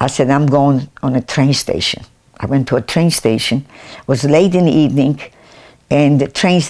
I said, I'm going on a train station. I went to a train station. It was late in the evening, and the train,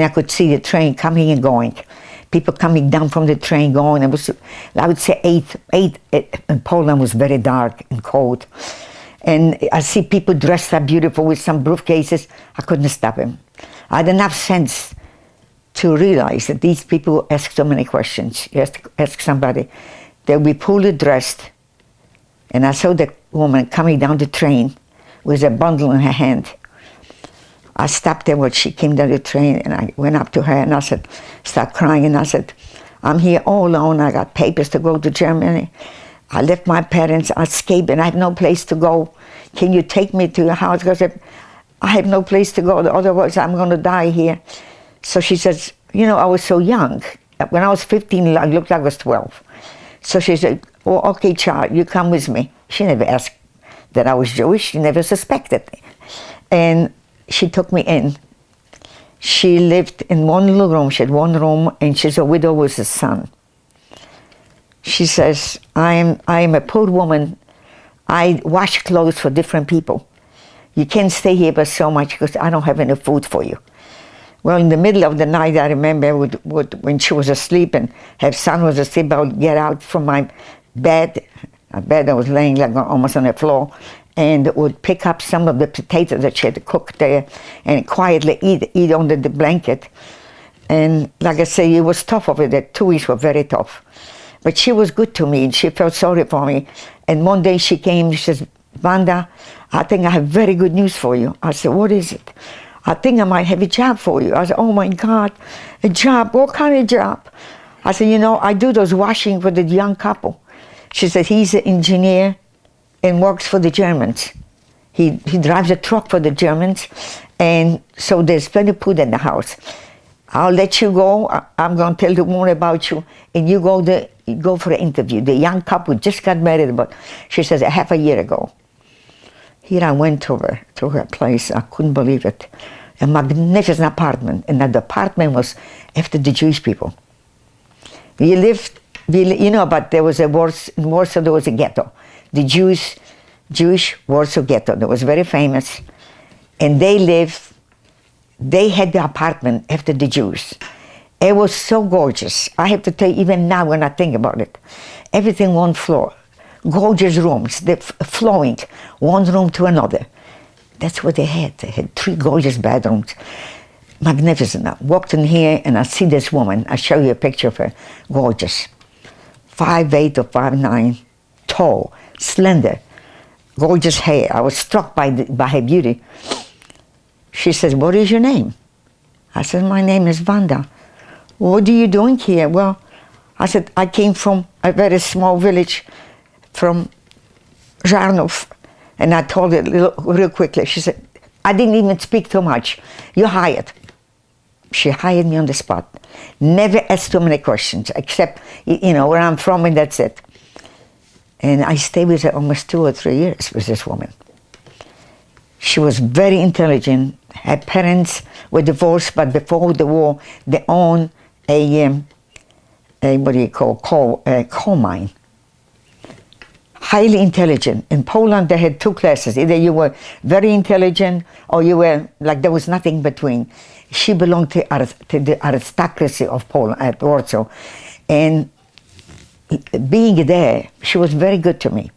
I could see the train coming and going. People coming down from the train going. It was, I would say, 8 in Poland was very dark and cold. And I see people dressed up beautiful with some briefcases. I couldn't stop them. I had enough sense to realize that these people ask so many questions. You ask somebody, they'll be poorly dressed. And I saw the woman coming down the train with a bundle in her hand. I stopped there when she came down the train, and I went up to her and I said, start crying, and I said, I'm here all alone. I got papers to go to Germany. I left my parents, I escaped, and I have no place to go. Can you take me to your house? Because I have no place to go, otherwise I'm going to die here. So she says, you know, I was so young. When I was 15, I looked like I was 12. So she said, oh, okay, child, you come with me. She never asked that I was Jewish. She never suspected. And she took me in. She lived in one little room. She had one room, and she's a widow with a son. She says, I am a poor woman. I wash clothes for different people. You can't stay here but so much because I don't have any food for you. Well, in the middle of the night, I remember when she was asleep and her son was asleep, I would get out from my bed. A bed I was laying like almost on the floor, and would pick up some of the potatoes that she had cooked there and quietly eat under the blanket. And like I say, it was tough over there. 2 weeks were very tough. But she was good to me, and she felt sorry for me. And one day she came, she says, Wanda, I think I have very good news for you. I said, what is it? I think I might have a job for you. I said, oh my God, a job? What kind of job? I said, you know, I do those washing for the young couple. She said, he's an engineer and works for the Germans. He drives a truck for the Germans, and so there's plenty of food in the house. I'll let you go. I'm going to tell the woman about you, and you go for an interview. The young couple just got married, but she says, half a year ago. Here I went to her place. I couldn't believe it. A magnificent apartment, and that apartment was after the Jewish people. You know, but there was in Warsaw there was a ghetto, the Jewish Warsaw ghetto. That was very famous, and they had the apartment after the Jews. It was so gorgeous. I have to tell you, even now when I think about it, everything one floor, gorgeous rooms, flowing one room to another. That's what they had. They had 3 gorgeous bedrooms, magnificent. I walked in here and I see this woman. I'll show you a picture of her, gorgeous. 5'8" or 5'9", tall, slender, gorgeous hair. I was struck by her beauty. She says, what is your name? I said, my name is Wanda. What are you doing here? Well, I said, I came from a very small village from Żarnów. And I told her real quickly. She said, I didn't even speak too much. You're hired. She hired me on the spot. Never asked too many questions, except, you know, where I'm from, and that's it. And I stayed with her almost 2 or 3 years with this woman. She was very intelligent. Her parents were divorced, but before the war, they owned a what do you call, coal mine. Highly intelligent. In Poland, they had 2 classes. Either you were very intelligent, or you were, like, there was nothing between. She belonged to the aristocracy of Poland, at Warsaw. And being there, she was very good to me.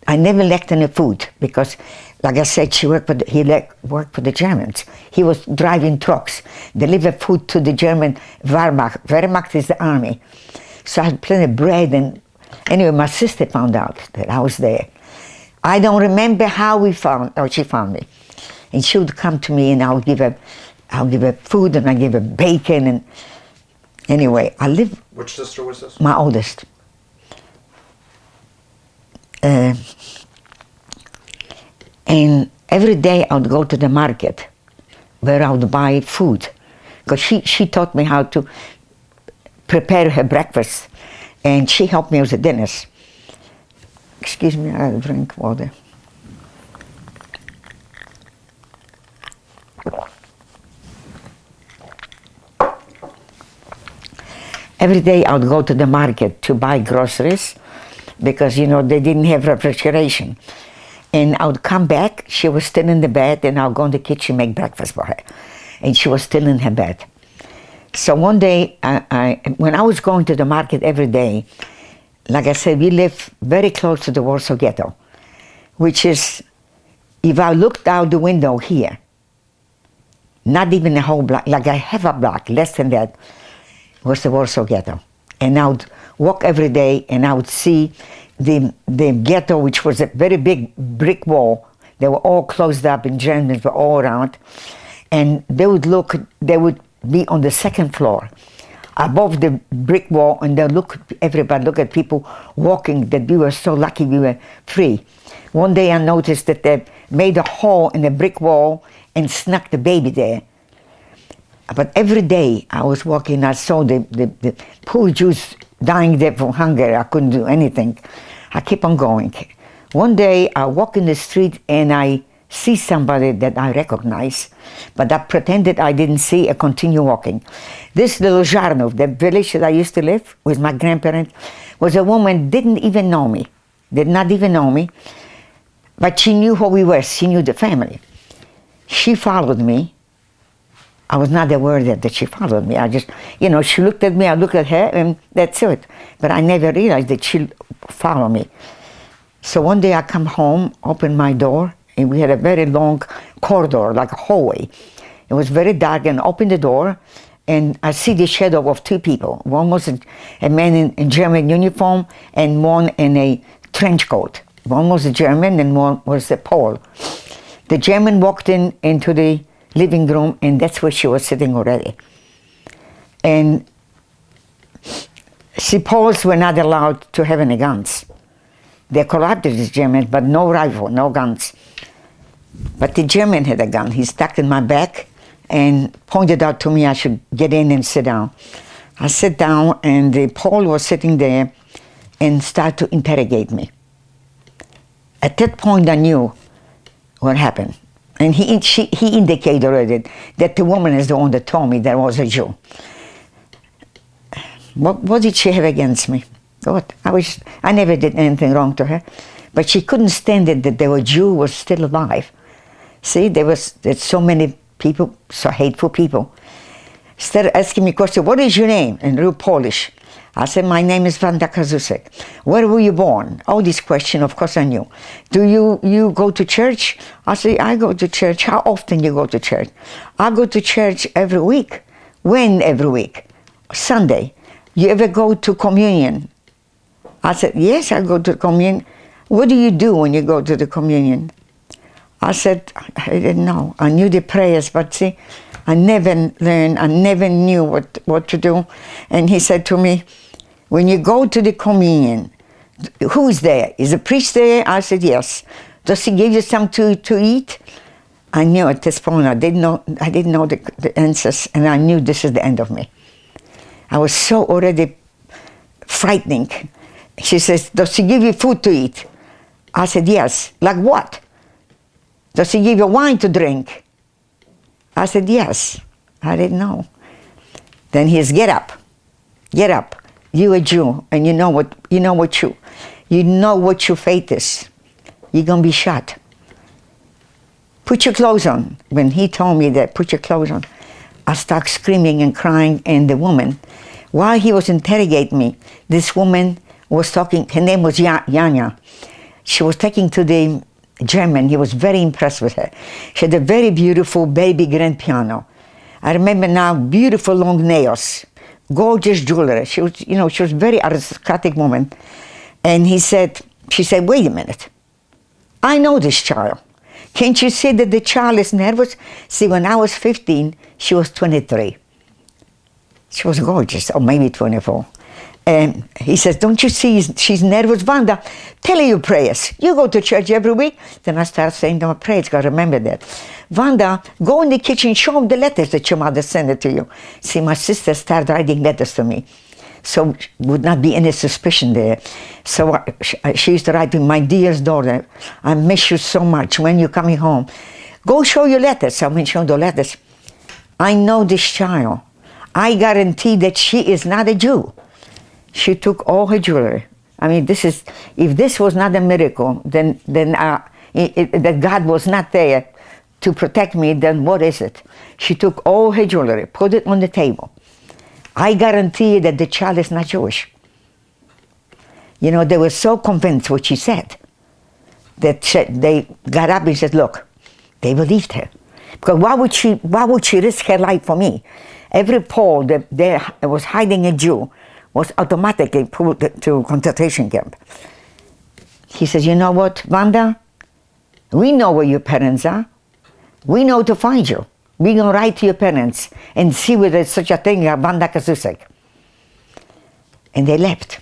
I never lacked any food, because, like I said, he worked for the Germans. He was driving trucks, deliver food to the German Wehrmacht. Wehrmacht is the army. So I had plenty of bread, and anyway, my sister found out that I was there. I don't remember how she found me. And she would come to me, and I'll give her food, and I give her bacon, and anyway, I lived. Which sister was this? My oldest. And every day I would go to the market where I would buy food, because she taught me how to prepare her breakfast, and she helped me with the dinners. Excuse me, I'll drink water. Every day I would go to the market to buy groceries because, you know, they didn't have refrigeration. And I would come back, she was still in the bed, and I'll go in the kitchen, make breakfast for her. And she was still in her bed. So one day, when I was going to the market every day, like I said, we live very close to the Warsaw Ghetto, which is, if I looked out the window here, not even a whole block, like a half a block, less than that, was the Warsaw Ghetto. And I would walk every day, and I would see the ghetto, which was a very big brick wall. They were all closed up, and Germans were all around. And they would be on the second floor, above the brick wall, and everybody look at people walking, that we were so lucky we were free. One day I noticed that they made a hole in the brick wall and snuck the baby there. But every day I was walking, I saw the poor Jews dying there from hunger. I couldn't do anything. I keep on going. One day I walk in the street and I see somebody that I recognize, but I pretended I didn't see. I continue walking. This little Zharnov, the village that I used to live with my grandparents, was a woman didn't even know me, did not even know me, but she knew who we were. She knew the family. She followed me. I was not aware that she followed me. I just, you know, she looked at me, I looked at her, and that's it. But I never realized that she followed me. So one day I come home, open my door, and we had a very long corridor, like a hallway. It was very dark, and open the door, and I see the shadow of two people. One was a man in German uniform, and one in a trench coat. One was a German, and one was a Pole. The German walked into the living room, and that's where she was sitting already. And Poles were not allowed to have any guns. They corrupted the Germans, but no rifle, no guns. But the German had a gun. He stuck in my back and pointed out to me I should get in and sit down. I sat down, and the Pole was sitting there and started to interrogate me. At that point I knew what happened. And he indicated already that the woman is the one that told me there was a Jew. What did she have against me? What? I never did anything wrong to her. But she couldn't stand it that the Jew was still alive. See, there's so many people, so hateful people. Started asking me question, what is your name? In real Polish. I said, my name is Wanda Kazusek. Where were you born? All these questions, of course I knew. Do you go to church? I said, I go to church. How often you go to church? I go to church every week. When every week? Sunday. You ever go to communion? I said, yes, I go to communion. What do you do when you go to the communion? I said, I didn't know. I knew the prayers, but see, I never learned, I never knew what to do. And he said to me, when you go to the communion, who is there? Is the priest there? I said, yes. Does he give you something to eat? I knew at this point, I didn't know the answers, and I knew this is the end of me. I was so already frightening. She says, does he give you food to eat? I said, yes. Like what? Does he give you wine to drink? I said, yes. I didn't know. Then he says, get up. Get up. You're a Jew, and you know what your fate is. You're going to be shot. Put your clothes on. When he told me that, put your clothes on, I started screaming and crying, and the woman, while he was interrogating me, this woman was talking, her name was Janya. She was talking to the German. He was very impressed with her. She had a very beautiful baby grand piano. I remember now, beautiful long nails, gorgeous jewelry. She was a very aristocratic woman. And she said, wait a minute. I know this child. Can't you see that the child is nervous? See, when I was 15, she was 23. She was gorgeous, or maybe 24. And he says, don't you see she's nervous? Wanda, tell her your prayers. You go to church every week. Then I start saying my prayers, got to remember that. Wanda, go in the kitchen, show them the letters that your mother sent it to you. See, my sister started writing letters to me. So would not be any suspicion there. So she used to write to me, my dearest daughter, I miss you so much when you're coming home. Go show your letters. So I went show the letters. I know this child. I guarantee that she is not a Jew. She took all her jewelry, I mean, if this was not a miracle, then that God was not there to protect me, then what is it? She took all her jewelry, put it on the table. I guarantee you that the child is not Jewish. You know, they were so convinced what she said that they got up and said, look, they believed her. Because why would she risk her life for me? Every Pole that was hiding a Jew was automatically put to concentration camp. He says, you know what, Wanda? We know where your parents are. We know to find you. We're going to write to your parents and see whether there's such a thing as Wanda Kazusek. And they left.